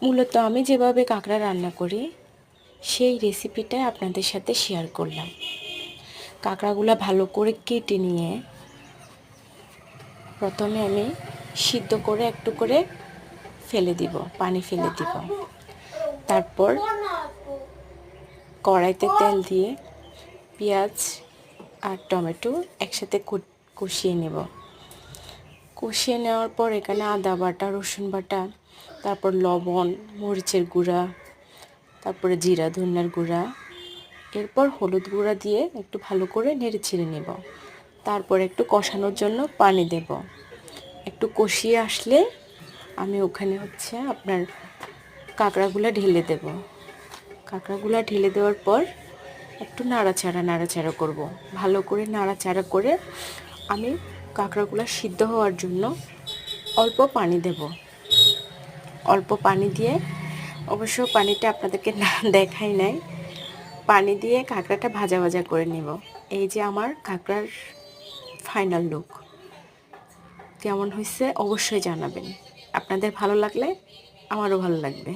মূলত আমি যেভাবে কাঁকড়া রান্না করি সেই রেসিপিটাই আপনাদের সাথে শেয়ার করলাম। কাঁকড়াগুলো ভালো করে কেটে নিয়ে প্রথমে আমি সিদ্ধ করে একটু করে ফেলে দিব, পানি ফেলে দিব। তারপর কড়াইতে তেল দিয়ে পেঁয়াজ আর টমেটো একসাথে কষিয়ে নেব। কষিয়ে নেওয়ার পর এখানে আদা বাটা, রসুন বাটা, তারপর লবণ, মরিচের গুঁড়া, তারপরে জিরা ধনিয়ার গুঁড়া, এরপর হলুদ গুঁড়া দিয়ে একটু ভালো করে নেড়ে ছেড়ে নেব। তারপর একটু কষানোর জন্য পানি দেব। একটু কষিয়ে আসলে আমি ওখানে আপনার কাঁকড়াগুলো ঢেলে দেব। কাঁকড়াগুলো ঢেলে দেওয়ার পর একটু নাড়াচাড়া করব। ভালো করে নাড়াচাড়া করে আমি কাঁকড়াগুলো সিদ্ধ হওয়ার জন্য অল্প পানি দেব। অল্প পানি দিয়ে, অবশ্য পানিটা আপনাদেরকে না দেখাই নাই, পানি দিয়ে কাঁকড়াটা ভাজা ভাজা করে নেব। এই যে আমার কাঁকড়ার ফাইনাল লুক। কেমন হয়েছে অবশ্যই জানাবেন। আপনাদের ভালো লাগলে আমারও ভালো লাগবে।